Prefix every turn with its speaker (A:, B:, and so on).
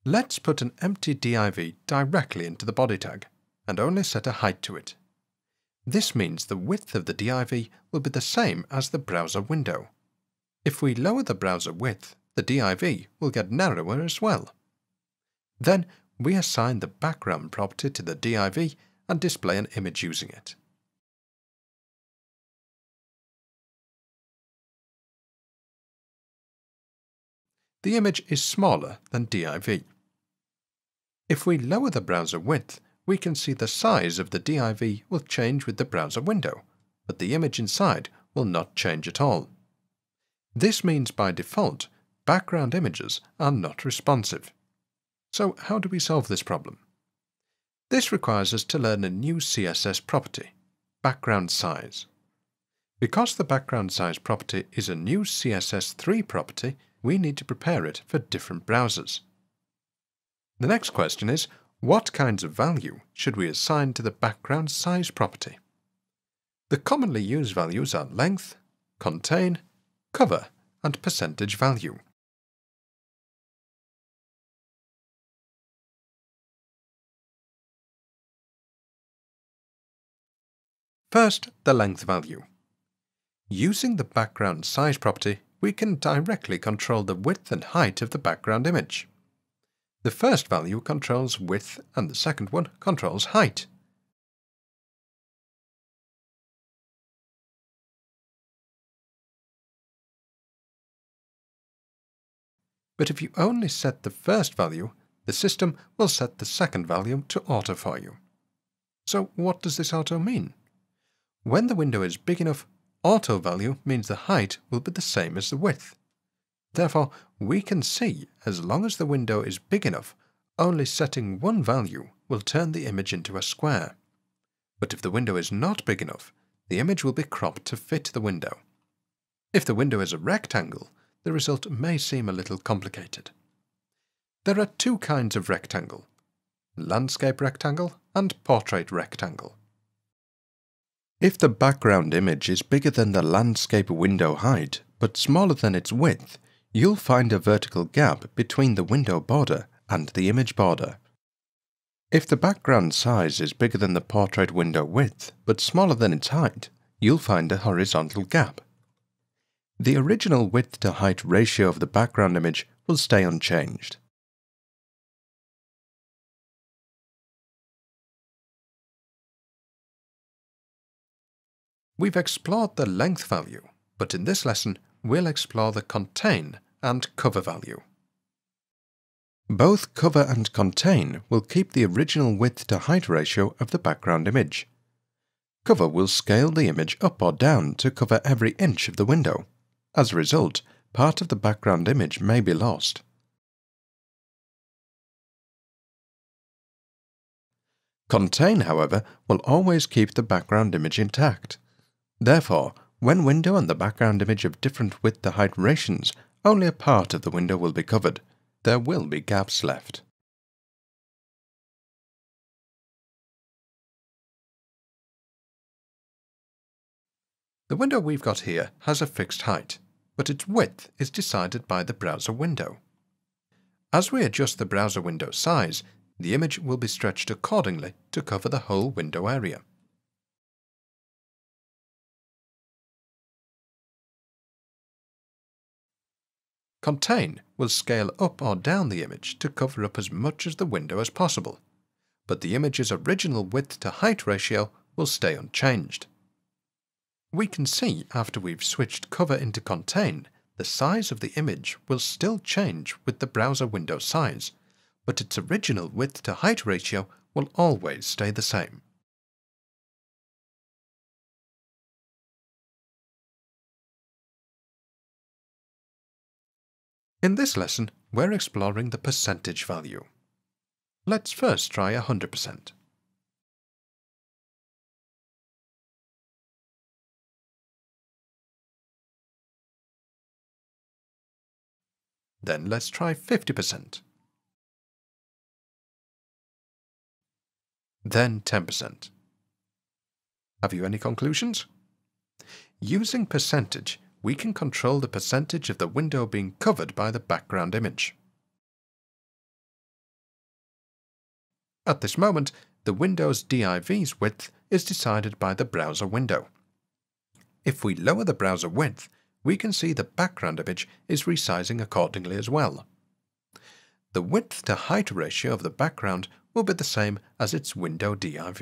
A: Let's put an empty div directly into the body tag and only set a height to it. This means the width of the div will be the same as the browser window. If we lower the browser width, the div will get narrower as well. Then we assign the background property to the div and display an image using it. The image is smaller than div. If we lower the browser width, we can see the size of the div will change with the browser window, but the image inside will not change at all. This means by default, background images are not responsive. So how do we solve this problem? This requires us to learn a new CSS property, background size. Because the background size property is a new CSS3 property, we need to prepare it for different browsers. The next question is, what kinds of value should we assign to the background size property? The commonly used values are length, contain, cover, and percentage value. First, the length value. Using the background size property, we can directly control the width and height of the background image. The first value controls width and the second one controls height. But if you only set the first value, the system will set the second value to auto for you. So what does this auto mean? When the window is big enough, auto value means the height will be the same as the width. Therefore, we can see as long as the window is big enough, only setting one value will turn the image into a square. But if the window is not big enough, the image will be cropped to fit the window. If the window is a rectangle, the result may seem a little complicated. There are two kinds of rectangle: landscape rectangle and portrait rectangle. If the background image is bigger than the landscape window height, but smaller than its width, you'll find a vertical gap between the window border and the image border. If the background size is bigger than the portrait window width, but smaller than its height, you'll find a horizontal gap. The original width to height ratio of the background image will stay unchanged. We've explored the length value, but in this lesson we'll explore the contain and cover value. Both cover and contain will keep the original width to height ratio of the background image. Cover will scale the image up or down to cover every inch of the window. As a result, part of the background image may be lost. Contain, however, will always keep the background image intact. Therefore, when window and the background image have different width to height ratios, only a part of the window will be covered. There will be gaps left. The window we've got here has a fixed height, but its width is decided by the browser window. As we adjust the browser window size, the image will be stretched accordingly to cover the whole window area. Contain will scale up or down the image to cover up as much of the window as possible, but the image's original width to height ratio will stay unchanged. We can see after we've switched cover into contain, the size of the image will still change with the browser window size, but its original width to height ratio will always stay the same. In this lesson, we're exploring the percentage value. Let's first try 100%. Then let's try 50%. Then 10%. Have you any conclusions? Using percentage, we can control the percentage of the window being covered by the background image. At this moment, the window's div's width is decided by the browser window. If we lower the browser width, we can see the background image is resizing accordingly as well. The width to height ratio of the background will be the same as its window div.